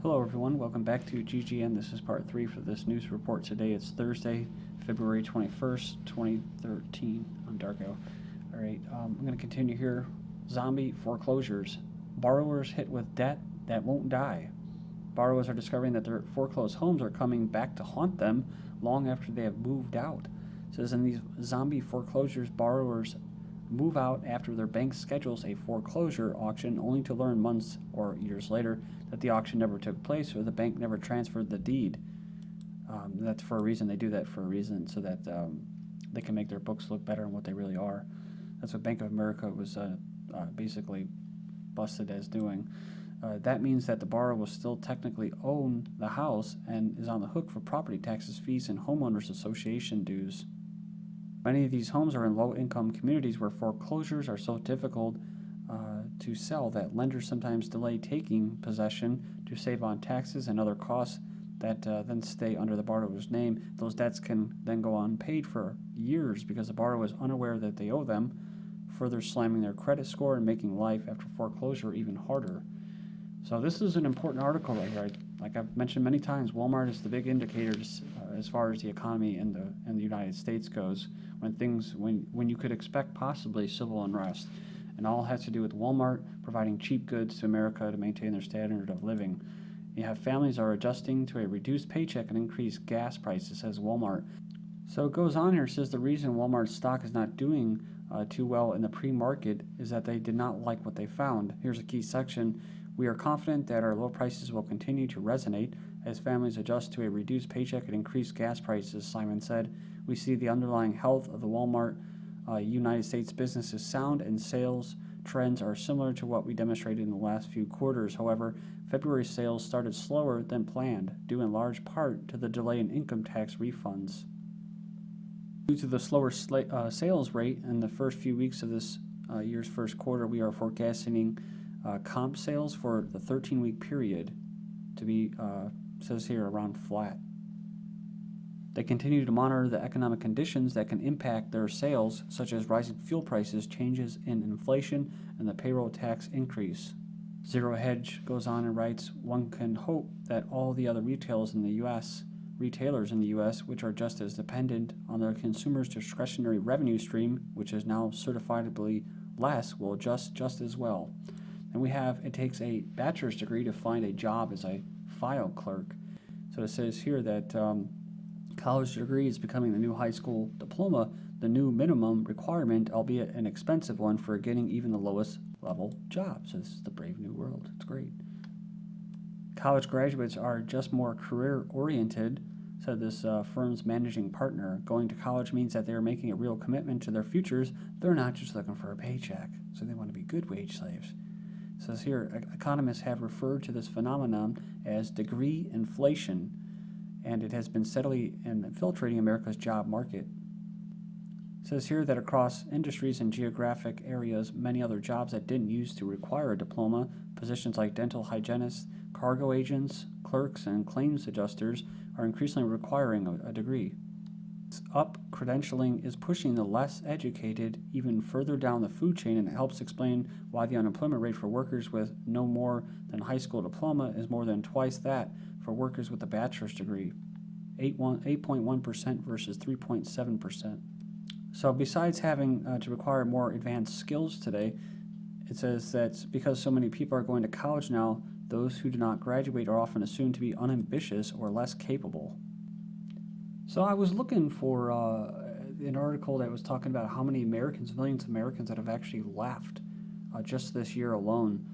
Hello everyone, welcome back to GGN. This is part 3 for this news report. Today it's Thursday, February 21st, 2013. I'm Darko. Alright, I'm going to continue here. Zombie foreclosures. Borrowers hit with debt that won't die. Borrowers are discovering that their foreclosed homes are coming back to haunt them long after they have moved out. It says in these zombie foreclosures, borrowers move out after their bank schedules a foreclosure auction only to learn months or years later that the auction never took place or the bank never transferred the deed. That's for a reason. They do that for a reason, so that they can make their books look better than what they really are. That's what Bank of America was basically busted as doing. That means that the borrower will still technically own the house and is on the hook for property taxes, fees, and homeowners association dues. Many of these homes are in low-income communities where foreclosures are so difficult to sell that lenders sometimes delay taking possession to save on taxes and other costs that then stay under the borrower's name. Those debts can then go unpaid for years because the borrower is unaware that they owe them, further slamming their credit score and making life after foreclosure even harder. So this is an important article right here. Like I've mentioned many times, Wal-Mart is the big indicator as far as the economy in the United States goes. When you could expect possibly civil unrest, and all has to do with Walmart providing cheap goods to America to maintain their standard of living. You have families are adjusting to a reduced paycheck and increased gas prices, says Walmart. So it goes on here, says the reason Walmart's stock is not doing too well in the pre-market is that they did not like what they found. Here's a key section. We are confident that our low prices will continue to resonate as families adjust to a reduced paycheck and increased gas prices, Simon said. We see the underlying health of the Walmart United States business is sound and sales trends are similar to what we demonstrated in the last few quarters. However, February sales started slower than planned, due in large part to the delay in income tax refunds. Due to the slower sales rate in the first few weeks of this year's first quarter, we are forecasting comp sales for the 13-week period to be, says here, around flat. They continue to monitor the economic conditions that can impact their sales, such as rising fuel prices, changes in inflation, and the payroll tax increase. Zero Hedge goes on and writes, one can hope that all the other retailers in the U.S., which are just as dependent on their consumers' discretionary revenue stream, which is now certifiably less, will adjust just as well. And we have, it takes a bachelor's degree to find a job as a file clerk. So it says here that college degree is becoming the new high school diploma, the new minimum requirement, albeit an expensive one for getting even the lowest level job. So this is the brave new world. It's great. College graduates are just more career-oriented, said this firm's managing partner. Going to college means that they are making a real commitment to their futures. They're not just looking for a paycheck, so they want to be good wage slaves. It says here, economists have referred to this phenomenon as degree inflation, and it has been steadily infiltrating America's job market. It says here that across industries and geographic areas, many other jobs that didn't used to require a diploma, positions like dental hygienists, cargo agents, clerks, and claims adjusters are increasingly requiring a degree. Credentialing is pushing the less educated even further down the food chain, and it helps explain why the unemployment rate for workers with no more than high school diploma is more than twice that for workers with a bachelor's degree, 8.1% versus 3.7%. So besides having to require more advanced skills today, it says that because so many people are going to college now, those who do not graduate are often assumed to be unambitious or less capable. So I was looking for an article that was talking about how many Americans, millions of Americans that have actually left just this year alone,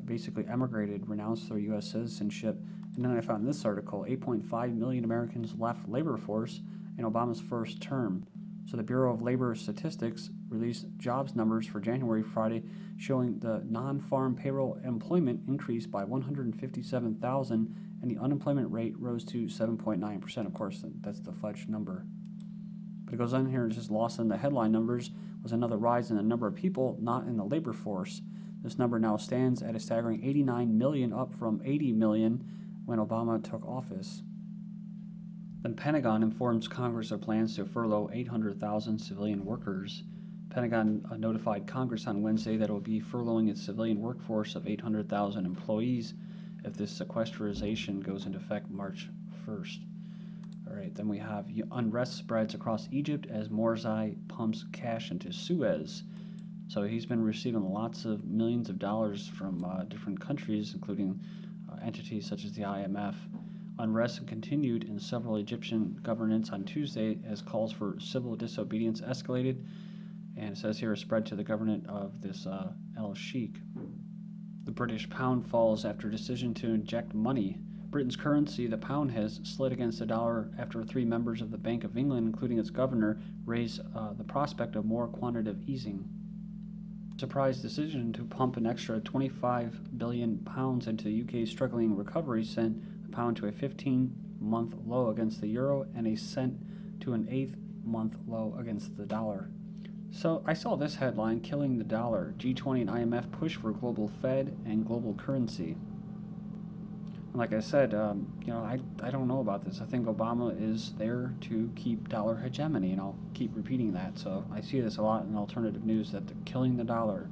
basically emigrated, renounced their U.S. citizenship. And then I found this article, 8.5 million Americans left labor force in Obama's first term. So the Bureau of Labor Statistics released jobs numbers for January Friday showing the non-farm payroll employment increased by 157,000 and the unemployment rate rose to 7.9%. Of course, that's the fudge number. But it goes on here and just lost in the headline numbers was another rise in the number of people not in the labor force. This number now stands at a staggering 89 million, up from 80 million when Obama took office. The Pentagon informs Congress of plans to furlough 800,000 civilian workers. Pentagon notified Congress on Wednesday that it will be furloughing its civilian workforce of 800,000 employees if this sequestration goes into effect March 1st. All right, then we have unrest spreads across Egypt as Morsi pumps cash into Suez. So he's been receiving lots of millions of dollars from different countries, including entities such as the IMF. Unrest continued in several Egyptian governments on Tuesday as calls for civil disobedience escalated, and it says here a spread to the government of this El-Sheikh. The British pound falls after decision to inject money. Britain's currency, the pound, has slid against the dollar after 3 members of the Bank of England, including its governor, raised the prospect of more quantitative easing. Surprise decision to pump an extra £25 billion into the UK's struggling recovery sent the pound to a 15-month low against the euro and a cent to an 8-month low against the dollar. So I saw this headline, Killing the Dollar. G20 and IMF push for global Fed and global currency. And like I said, I don't know about this. I think Obama is there to keep dollar hegemony, and I'll keep repeating that. So I see this a lot in alternative news, that they're killing the dollar.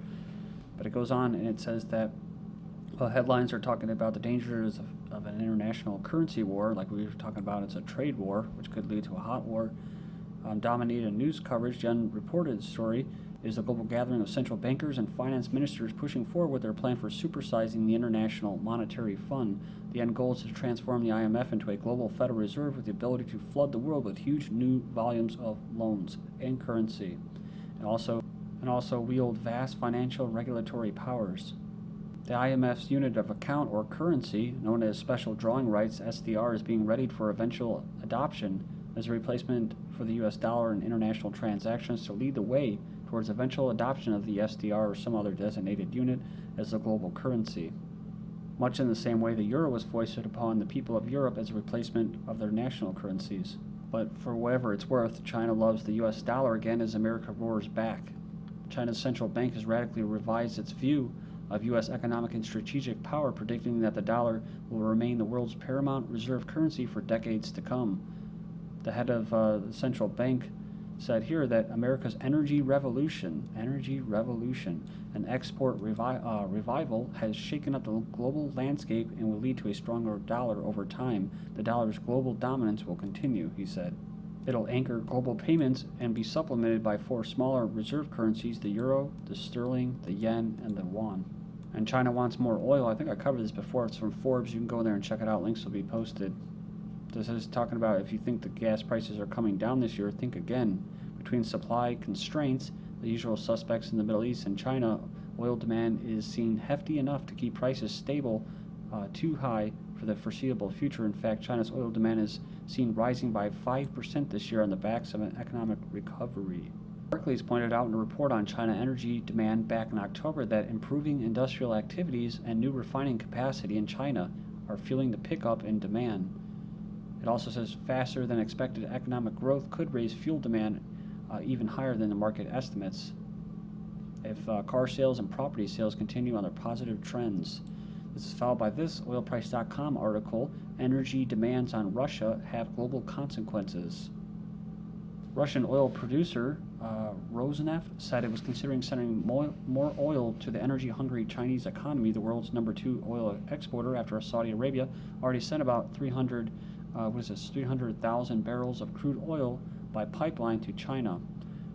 But it goes on and it says that headlines are talking about the dangers of an international currency war, like we were talking about. It's a trade war, which could lead to a hot war. Dominated news coverage, the unreported story, is a global gathering of central bankers and finance ministers pushing forward with their plan for supersizing the International Monetary Fund. The end goal is to transform the IMF into a global Federal Reserve with the ability to flood the world with huge new volumes of loans and currency, and also wield vast financial regulatory powers. The IMF's unit of account or currency, known as special drawing rights (SDR), is being readied for eventual adoption as a replacement for the US dollar in international transactions to lead the way towards eventual adoption of the SDR or some other designated unit as the global currency. Much in the same way the euro was foisted upon the people of Europe as a replacement of their national currencies. But for whatever it's worth, China loves the US dollar again as America roars back. China's central bank has radically revised its view of U.S. economic and strategic power, predicting that the dollar will remain the world's paramount reserve currency for decades to come. The head of the central bank said here that America's energy revolution, an export revival has shaken up the global landscape and will lead to a stronger dollar over time. The dollar's global dominance will continue, he said. It'll anchor global payments and be supplemented by 4 smaller reserve currencies, the euro, the sterling, the yen, and the yuan. And China wants more oil. I think I covered this before. It's from Forbes. You can go there and check it out. Links will be posted. This is talking about if you think the gas prices are coming down this year, think again. Between supply constraints, the usual suspects in the Middle East, and China, oil demand is seen hefty enough to keep prices stable, too high for the foreseeable future. In fact, China's oil demand is seen rising by 5% this year on the backs of an economic recovery. Barclays pointed out in a report on China energy demand back in October that improving industrial activities and new refining capacity in China are fueling the pickup in demand. It also says faster than expected economic growth could raise fuel demand even higher than the market estimates if car sales and property sales continue on their positive trends. This is followed by this oilprice.com article, Energy Demands on Russia Have Global Consequences. Russian oil producer Rosneft said it was considering sending more oil to the energy-hungry Chinese economy, the world's number 2 oil exporter after Saudi Arabia already sent about 300,000 barrels of crude oil by pipeline to China.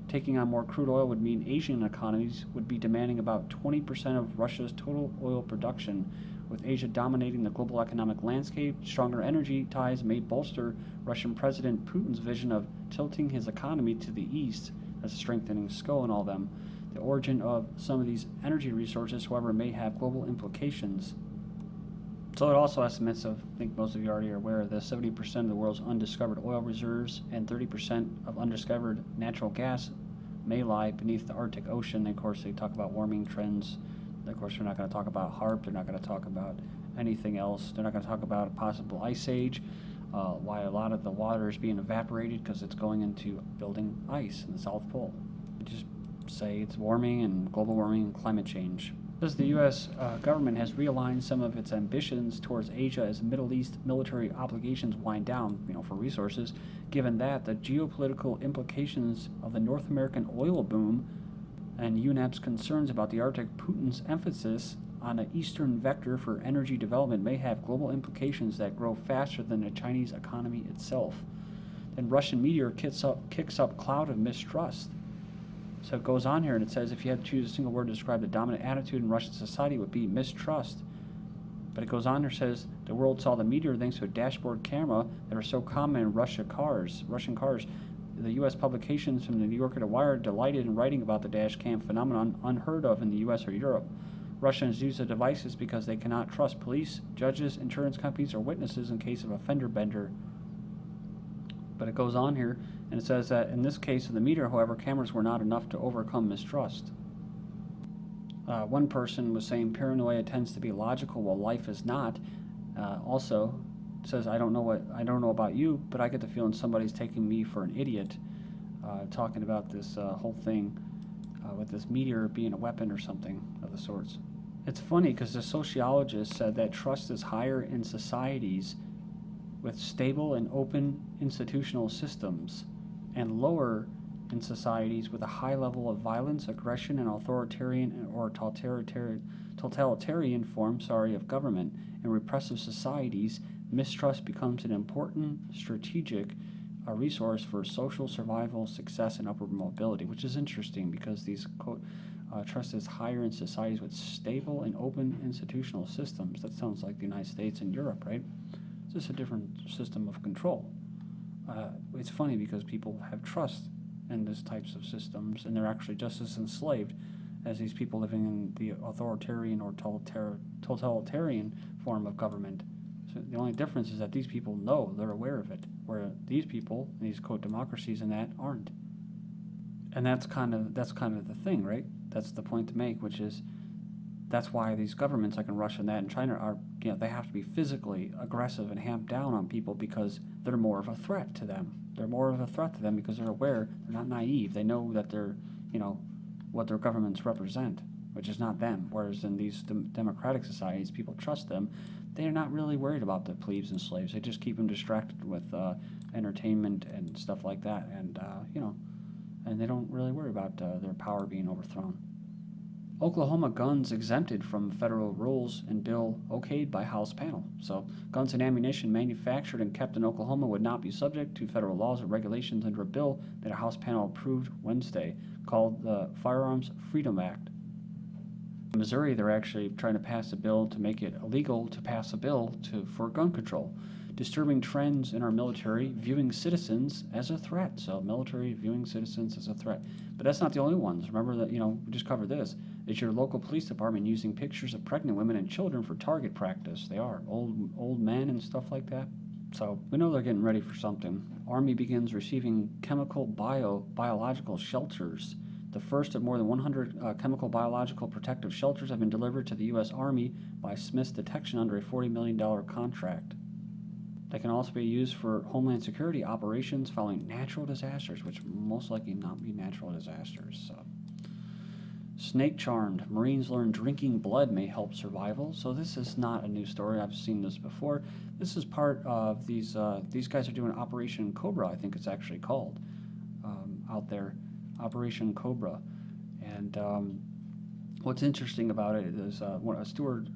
Taking on more crude oil would mean Asian economies would be demanding about 20% of Russia's total oil production. With Asia dominating the global economic landscape, stronger energy ties may bolster Russian President Putin's vision of tilting his economy to the east as a strengthening skull in all of them. The origin of some of these energy resources, however, may have global implications. So it also estimates, I think most of you already are aware of this, 70% of the world's undiscovered oil reserves and 30% of undiscovered natural gas may lie beneath the Arctic Ocean. And of course, they talk about warming trends. Of course, they're not going to talk about HAARP. They're not going to talk about anything else. They're not going to talk about a possible ice age, why a lot of the water is being evaporated because it's going into building ice in the South Pole. They just say it's warming and global warming and climate change. Because the U.S. government has realigned some of its ambitions towards Asia as Middle East military obligations wind down, for resources. Given that, the geopolitical implications of the North American oil boom and UNEP's concerns about the Arctic, Putin's emphasis on an eastern vector for energy development may have global implications that grow faster than the Chinese economy itself. Then Russian Meteor kicks up cloud of mistrust. So it goes on here and it says if you had to choose a single word to describe the dominant attitude in Russian society, it would be mistrust. But it goes on here and says the world saw the meteor thanks to a dashboard camera that are so common in Russian cars. The U.S. publications from the New Yorker to Wire delighted in writing about the dashcam phenomenon unheard of in the U.S. or Europe. Russians use the devices because they cannot trust police, judges, insurance companies, or witnesses in case of a fender bender. But it goes on here and it says that in this case of the meteor, however, cameras were not enough to overcome mistrust. One person was saying paranoia tends to be logical while life is not. Also says I don't know about you, but I get the feeling somebody's taking me for an idiot. Talking about this whole thing with this meteor being a weapon or something of the sorts. It's funny because the sociologist said that trust is higher in societies with stable and open institutional systems, and lower in societies with a high level of violence, aggression, and authoritarian or totalitarian form of government. In repressive societies, mistrust becomes an important strategic resource for social survival, success, and upward mobility, which is interesting because these trust is higher in societies with stable and open institutional systems. That sounds like the United States and Europe, right? It's just a different system of control. It's funny because people have trust in these types of systems, and they're actually just as enslaved as these people living in the authoritarian or totalitarian form of government. So the only difference is that these people know, they're aware of it, where these people, these democracies and that, aren't. And that's kind of the thing, right? That's the point to make, which is that's why these governments like in Russia and that and China are, they have to be physically aggressive and hamp down on people because they're more of a threat to them. They're more of a threat to them because they're aware, they're not naive. They know that they're, what their governments represent, which is not them. Whereas in these democratic societies, people trust them. They're not really worried about the plebes and slaves. They just keep them distracted with entertainment and stuff like that. And, and they don't really worry about their power being overthrown. Oklahoma guns exempted from federal rules and bill okayed by House panel. So guns and ammunition manufactured and kept in Oklahoma would not be subject to federal laws or regulations under a bill that a House panel approved Wednesday called the Firearms Freedom Act. In Missouri, they're actually trying to pass a bill to make it illegal to pass a bill for gun control. Disturbing trends in our military viewing citizens as a threat. So military viewing citizens as a threat. But that's not the only ones. Remember that, we just covered this. It's your local police department using pictures of pregnant women and children for target practice. They are old men and stuff like that. So we know they're getting ready for something. Army begins receiving chemical biological shelters. The first of more than 100 chemical biological protective shelters have been delivered to the U.S. Army by Smith's Detection under a $40 million contract. They can also be used for Homeland Security operations following natural disasters, which most likely not be natural disasters. So. Snake charmed. Marines learn drinking blood may help survival. So this is not a new story. I've seen this before. This is part of these guys are doing Operation Cobra, I think it's actually called, out there. Operation Cobra. And what's interesting about it is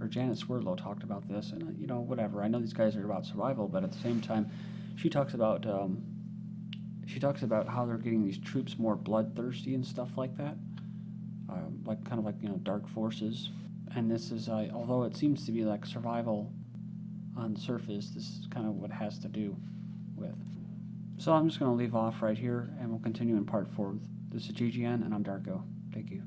Janet Swerdlow talked about this, and whatever. I know these guys are about survival, but at the same time, she talks about how they're getting these troops more bloodthirsty and stuff like that, like dark forces. And this is although it seems to be like survival on the surface, this is kind of what it has to do with. So I'm just going to leave off right here, and we'll continue in part 4. This is GGN, and I'm Darko. Thank you.